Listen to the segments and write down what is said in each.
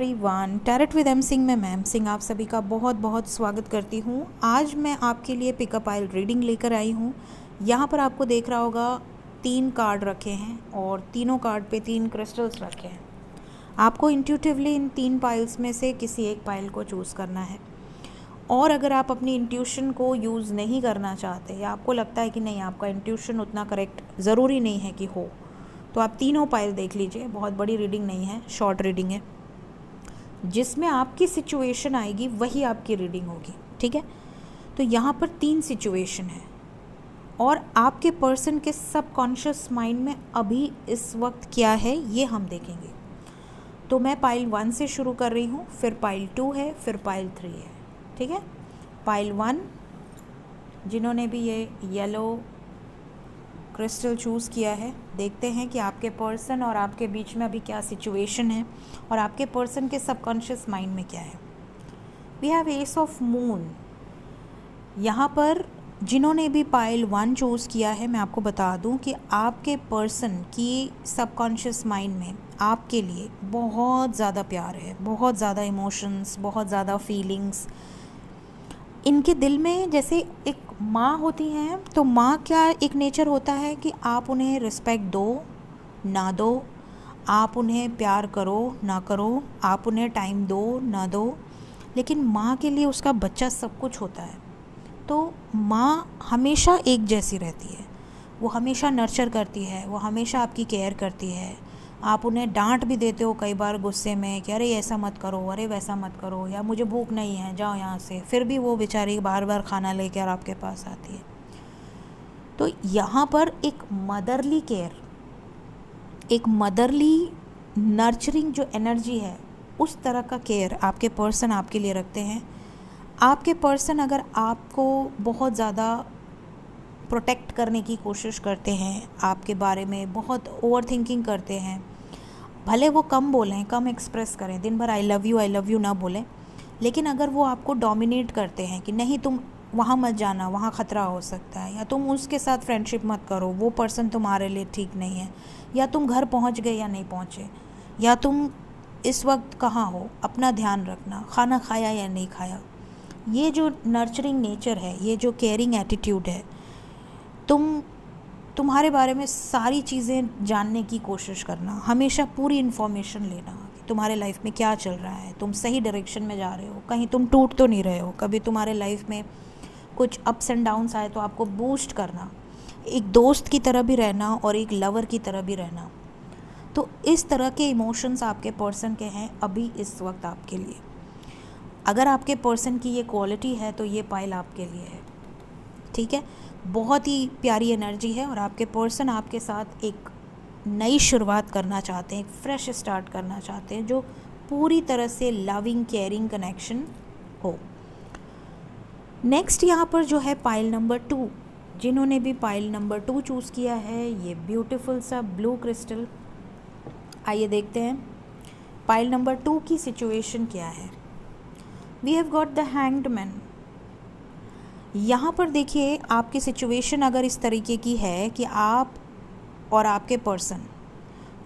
Everyone, tarot with M Singh में ma'am Singh आप सभी का बहुत बहुत स्वागत करती हूँ। आज मैं आपके लिए पिकअप आइल रीडिंग लेकर आई हूँ। यहाँ पर आपको देख रहा होगा 3 कार्ड रखे हैं और तीनों कार्ड पे 3 क्रिस्टल्स रखे हैं। आपको इंट्यूटिवली इन 3 पाइल्स में से किसी एक पाइल को चूज़ करना है। और अगर आप अपनी इंट्यूशन को यूज़ नहीं करना चाहते या आपको लगता है कि नहीं आपका इंट्यूशन उतना करेक्ट ज़रूरी नहीं है कि हो, तो आप तीनों पाइल देख लीजिए। बहुत बड़ी रीडिंग नहीं है, शॉर्ट रीडिंग है। जिसमें आपकी सिचुएशन आएगी वही आपकी रीडिंग होगी, ठीक है। तो यहाँ पर 3 सिचुएशन है और आपके पर्सन के सबकॉन्शियस माइंड में अभी इस वक्त क्या है ये हम देखेंगे। तो मैं पाइल 1 से शुरू कर रही हूँ, फिर पाइल 2 है, फिर पाइल 3 है, ठीक है। पाइल 1, जिन्होंने भी ये येलो क्रिस्टल चूज़ किया है, देखते हैं कि आपके पर्सन और आपके बीच में अभी क्या सिचुएशन है और आपके पर्सन के सबकॉन्शियस माइंड में क्या है। We have ace of moon. यहाँ पर जिन्होंने भी पाइल 1 चूज़ किया है, मैं आपको बता दूँ कि आपके पर्सन की सबकॉन्शियस माइंड में आपके लिए बहुत ज़्यादा प्यार है, बहुत ज़्यादा इमोशंस, बहुत ज़्यादा फीलिंग्स। इनके दिल में जैसे एक माँ होती हैं, तो माँ का एक नेचर होता है कि आप उन्हें रिस्पेक्ट दो ना दो, आप उन्हें प्यार करो ना करो, आप उन्हें टाइम दो ना दो, लेकिन माँ के लिए उसका बच्चा सब कुछ होता है। तो माँ हमेशा एक जैसी रहती है, वो हमेशा नर्चर करती है, वो हमेशा आपकी केयर करती है। आप उन्हें डांट भी देते हो कई बार गुस्से में कि अरे ऐसा मत करो, अरे वैसा मत करो, या मुझे भूख नहीं है जाओ यहाँ से, फिर भी वो बेचारी बार बार खाना लेकर आपके पास आती है। तो यहाँ पर एक मदरली केयर, एक मदरली नर्चरिंग जो एनर्जी है, उस तरह का केयर आपके पर्सन आपके लिए रखते हैं। आपके पर्सन अगर आपको बहुत ज़्यादा प्रोटेक्ट करने की कोशिश करते हैं, आपके बारे में बहुत ओवर थिंकिंग करते हैं, भले वो कम बोलें, कम एक्सप्रेस करें, दिन भर आई लव यू ना बोलें, लेकिन अगर वो आपको डोमिनेट करते हैं कि नहीं तुम वहाँ मत जाना, वहाँ ख़तरा हो सकता है, या तुम उसके साथ फ्रेंडशिप मत करो, वो पर्सन तुम्हारे लिए ठीक नहीं है, या तुम घर पहुँच गए या नहीं पहुँचे, या तुम इस वक्त कहाँ हो, अपना ध्यान रखना, खाना खाया या नहीं खाया। ये जो नर्चरिंग नेचर है, ये जो केयरिंग एटीट्यूड है, तुम्हारे बारे में सारी चीज़ें जानने की कोशिश करना, हमेशा पूरी इन्फॉर्मेशन लेना कि तुम्हारे लाइफ में क्या चल रहा है, तुम सही डायरेक्शन में जा रहे हो, कहीं तुम टूट तो नहीं रहे हो, कभी तुम्हारे लाइफ में कुछ अप्स एंड डाउन्स आए तो आपको बूस्ट करना, एक दोस्त की तरह भी रहना और एक लवर की तरह भी रहना। तो इस तरह के इमोशंस आपके पर्सन के हैं अभी इस वक्त आपके लिए। अगर आपके पर्सन की ये क्वालिटी है तो ये पाइल आपके लिए है, ठीक है। बहुत ही प्यारी एनर्जी है और आपके पर्सन आपके साथ एक नई शुरुआत करना चाहते हैं, एक फ्रेश स्टार्ट करना चाहते हैं, जो पूरी तरह से लविंग केयरिंग कनेक्शन हो। नेक्स्ट यहाँ पर जो है पाइल नंबर 2, जिन्होंने भी पाइल नंबर 2 चूज़ किया है, ये ब्यूटीफुल सा ब्लू क्रिस्टल। आइए देखते हैं पाइल नंबर 2 की सिचुएशन क्या है। We have got the hanged man. यहाँ पर देखिए, आपकी सिचुएशन अगर इस तरीके की है कि आप और आपके पर्सन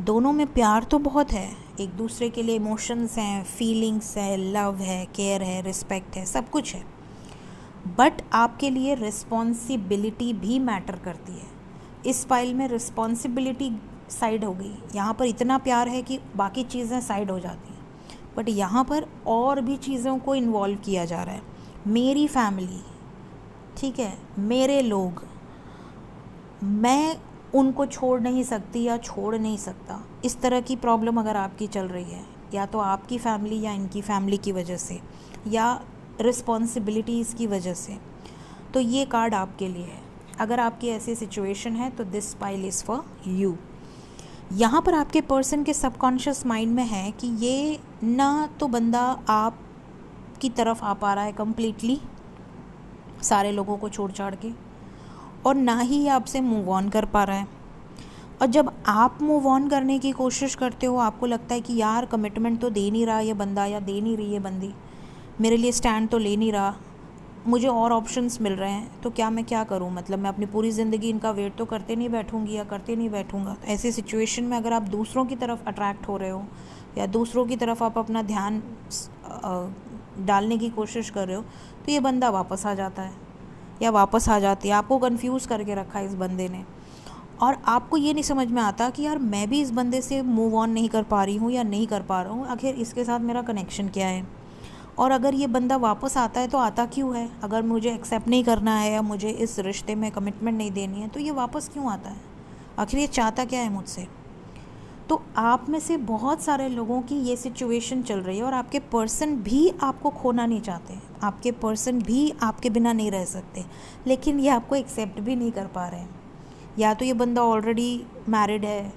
दोनों में प्यार तो बहुत है, एक दूसरे के लिए इमोशंस हैं, फीलिंग्स है, लव है, केयर है, रिस्पेक्ट है, सब कुछ है, बट आपके लिए रिस्पॉन्सिबिलिटी भी मैटर करती है। इस पाइल में रिस्पॉन्सिबिलिटी साइड हो गई। यहाँ पर इतना प्यार है कि बाकी चीज़ें साइड हो जाती हैं, बट यहाँ पर और भी चीज़ों को इन्वॉल्व किया जा रहा है। मेरी फैमिली, ठीक है, मेरे लोग, मैं उनको छोड़ नहीं सकती या छोड़ नहीं सकता, इस तरह की प्रॉब्लम अगर आपकी चल रही है, या तो आपकी फैमिली या इनकी फैमिली की वजह से, या रिस्पॉन्सिबिलिटीज़ की वजह से, तो ये कार्ड आपके लिए है। अगर आपकी ऐसी सिचुएशन है तो this pile is for you. यहाँ पर आपके पर्सन के सबकॉन्शियस माइंड में है कि ये ना तो बंदा आप की तरफ आ पा रहा है कम्प्लीटली सारे लोगों को छोड़ छाड़ के, और ना ही आपसे मूव ऑन कर पा रहा है। और जब आप मूव ऑन करने की कोशिश करते हो, आपको लगता है कि यार कमिटमेंट तो दे नहीं रहा ये बंदा या दे नहीं रही है बंदी, मेरे लिए स्टैंड तो ले नहीं रहा, मुझे और ऑप्शंस मिल रहे हैं, तो क्या मैं क्या करूं, मतलब मैं अपनी पूरी ज़िंदगी इनका वेट तो करते नहीं बैठूंगी या करते नहीं बैठूंगा। ऐसी सिचुएशन में अगर आप दूसरों की तरफ अट्रैक्ट हो रहे हो या दूसरों की तरफ आप अपना ध्यान डालने की कोशिश कर रहे हो, तो ये बंदा वापस आ जाता है या वापस आ जाती है। आपको कंफ्यूज करके रखा है इस बंदे ने, और आपको ये नहीं समझ में आता कि यार मैं भी इस बंदे से मूव ऑन नहीं कर पा रही हूँ या नहीं कर पा रहा हूँ, आखिर इसके साथ मेरा कनेक्शन क्या है। और अगर ये बंदा वापस आता है तो आता क्यों है? अगर मुझे एक्सेप्ट नहीं करना है या मुझे इस रिश्ते में कमिटमेंट नहीं देनी है तो ये वापस क्यों आता है? आखिर ये चाहता क्या है मुझसे? तो आप में से बहुत सारे लोगों की ये सिचुएशन चल रही है और आपके पर्सन भी आपको खोना नहीं चाहते, आपके पर्सन भी आपके बिना नहीं रह सकते, लेकिन ये आपको एक्सेप्ट भी नहीं कर पा रहे हैं। या तो ये बंदा ऑलरेडी मैरिड है,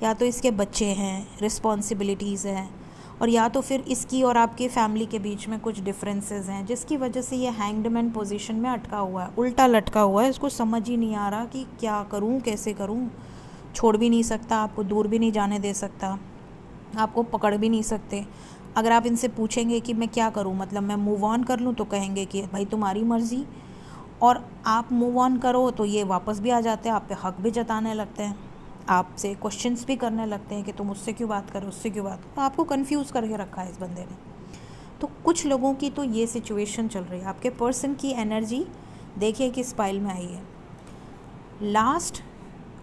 या तो इसके बच्चे हैं, रिस्पॉन्सिबिलिटीज़ हैं, और या तो फिर इसकी और आपकी फैमिली के बीच में कुछ डिफरेंसेस हैं जिसकी वजह से ये हैंग्ड मैन पोजीशन में अटका हुआ है, उल्टा लटका हुआ है। इसको समझ ही नहीं आ रहा कि क्या करूं, कैसे करूं। छोड़ भी नहीं सकता, आपको दूर भी नहीं जाने दे सकता, आपको पकड़ भी नहीं सकते। अगर आप इनसे पूछेंगे कि मैं क्या करूं, मतलब मैं मूव ऑन कर लूं, तो कहेंगे कि भाई तुम्हारी मर्ज़ी। और आप मूव ऑन करो तो ये वापस भी आ जाते हैं, आप पे हक भी जताने लगते हैं, आपसे क्वेश्चंस भी करने लगते हैं कि तुम उससे क्यों बात करो, उससे क्यों बात करो। आपको कंफ्यूज करके रखा है इस बंदे ने। तो कुछ लोगों की तो ये सिचुएशन चल रही है। आपके पर्सन की एनर्जी देखिए किस पाइल में आई है। लास्ट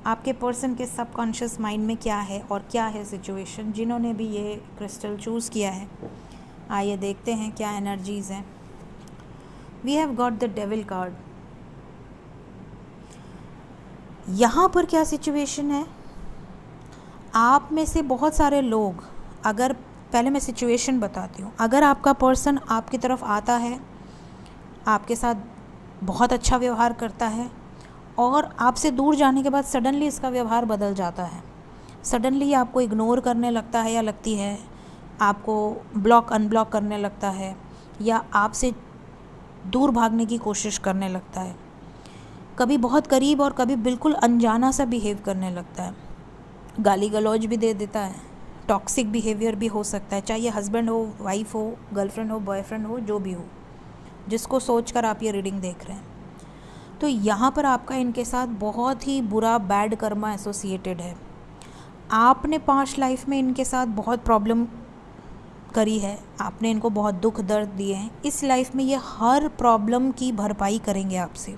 आपके पर्सन के सबकॉन्शियस माइंड में क्या है और क्या है सिचुएशन। जिन्होंने भी ये क्रिस्टल चूज़ किया है, आइए देखते हैं क्या एनर्जीज़ हैं। We have got the devil card. यहाँ पर क्या सिचुएशन है, आप में से बहुत सारे लोग, अगर पहले मैं सिचुएशन बताती हूँ, अगर आपका पर्सन आपकी तरफ आता है, आपके साथ बहुत अच्छा व्यवहार करता है, और आपसे दूर जाने के बाद सडनली इसका व्यवहार बदल जाता है, सडनली आपको इग्नोर करने लगता है या लगती है, आपको ब्लॉक अनब्लॉक करने लगता है, या आपसे दूर भागने की कोशिश करने लगता है, कभी बहुत करीब और कभी बिल्कुल अनजाना सा बिहेव करने लगता है, गाली गलौज भी दे देता है, टॉक्सिक बिहेवियर भी हो सकता है, चाहे हस्बैंड हो, वाइफ हो, गर्लफ्रेंड हो, बॉयफ्रेंड हो, जो भी हो, जिसको सोचकर आप ये रीडिंग देख रहे हैं। तो यहाँ पर आपका इनके साथ बहुत ही बुरा बैड कर्मा एसोसिएटेड है। आपने पास्ट लाइफ में इनके साथ बहुत प्रॉब्लम करी है, आपने इनको बहुत दुख दर्द दिए हैं। इस लाइफ में ये हर प्रॉब्लम की भरपाई करेंगे आपसे।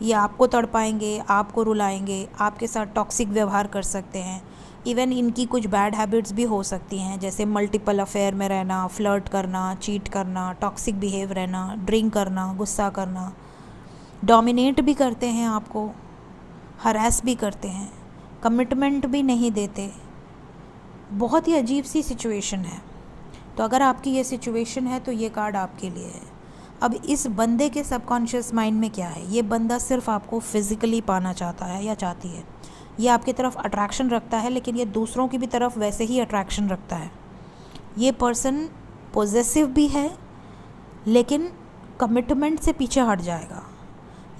ये आपको तड़पाएंगे, आपको रुलाएंगे, आपके साथ टॉक्सिक व्यवहार कर सकते हैं। इवन इनकी कुछ बैड हैबिट्स भी हो सकती हैं, जैसे मल्टीपल अफेयर में रहना, फ्लर्ट करना, चीट करना, टॉक्सिक बिहेव रहना, ड्रिंक करना, गुस्सा करना, डोमिनेट भी करते हैं आपको, हरास भी करते हैं, कमिटमेंट भी नहीं देते। बहुत ही अजीब सी सिचुएशन है। तो अगर आपकी ये सिचुएशन है तो ये कार्ड आपके लिए है। अब इस बंदे के सबकॉन्शियस माइंड में क्या है, ये बंदा सिर्फ आपको फिज़िकली पाना चाहता है या चाहती है। ये आपकी तरफ अट्रैक्शन रखता है, लेकिन ये दूसरों की भी तरफ वैसे ही अट्रैक्शन रखता है। ये पर्सन पॉजेसिव भी है, लेकिन कमिटमेंट से पीछे हट जाएगा।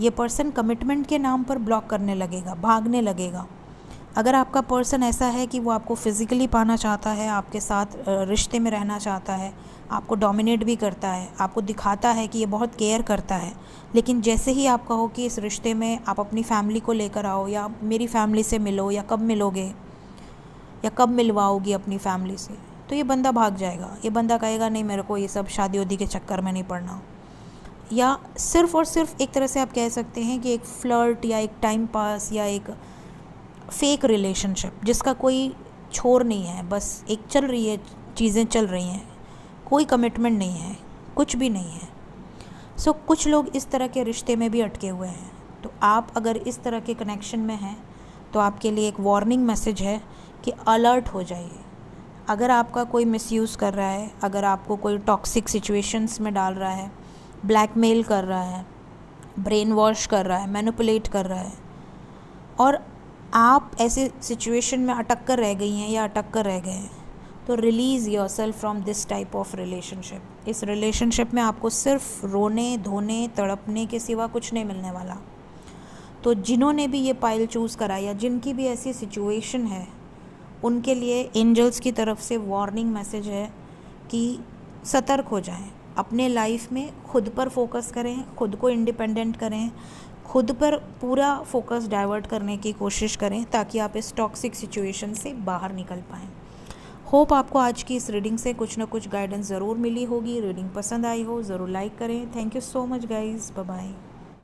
ये पर्सन कमिटमेंट के नाम पर ब्लॉक करने लगेगा, भागने लगेगा। अगर आपका पर्सन ऐसा है कि वो आपको फिज़िकली पाना चाहता है, आपके साथ रिश्ते में रहना चाहता है, आपको डोमिनेट भी करता है, आपको दिखाता है कि ये बहुत केयर करता है, लेकिन जैसे ही आप कहो कि इस रिश्ते में आप अपनी फैमिली को लेकर आओ, या मेरी फैमिली से मिलो, या कब मिलोगे, या कब मिलवाओगी अपनी फैमिली से, तो ये बंदा भाग जाएगा। ये बंदा कहेगा नहीं, मेरे को ये सब शादी उदी के चक्कर में नहीं पड़ना। या सिर्फ़ और सिर्फ एक तरह से आप कह सकते हैं कि एक फ्लर्ट या एक टाइम पास या एक फेक रिलेशनशिप जिसका कोई छोर नहीं है, बस एक चल रही है, चीज़ें चल रही हैं, कोई कमिटमेंट नहीं है, कुछ भी नहीं है। सो कुछ लोग इस तरह के रिश्ते में भी अटके हुए हैं। तो आप अगर इस तरह के कनेक्शन में हैं तो आपके लिए एक वार्निंग मैसेज है कि अलर्ट हो जाइए। अगर आपका कोई मिसयूज़ कर रहा है, अगर आपको कोई टॉक्सिक सिचुएशंस में डाल रहा है, ब्लैकमेल कर रहा है, ब्रेन वॉश कर रहा है, मैनिपुलेट कर रहा है, और आप ऐसे सिचुएशन में अटक कर रह गई हैं या अटक कर रह गए हैं, तो release yourself from this type of relationship. इस रिलेशनशिप में आपको सिर्फ रोने धोने तड़पने के सिवा कुछ नहीं मिलने वाला। तो जिन्होंने भी ये पाइल चूज़ करा या जिनकी भी ऐसी सिचुएशन है, उनके लिए एंजल्स की तरफ से वार्निंग मैसेज है कि सतर्क हो जाएं, अपने लाइफ में खुद पर फोकस करें, खुद को इंडिपेंडेंट करें, खुद पर पूरा फोकस डाइवर्ट करने की कोशिश करें, ताकि आप इस टॉक्सिक सिचुएशन से बाहर निकल पाएँ। होप आपको आज की इस रीडिंग से कुछ ना कुछ गाइडेंस ज़रूर मिली होगी। रीडिंग पसंद आई हो ज़रूर लाइक करें। Thank you so much guys, bye bye.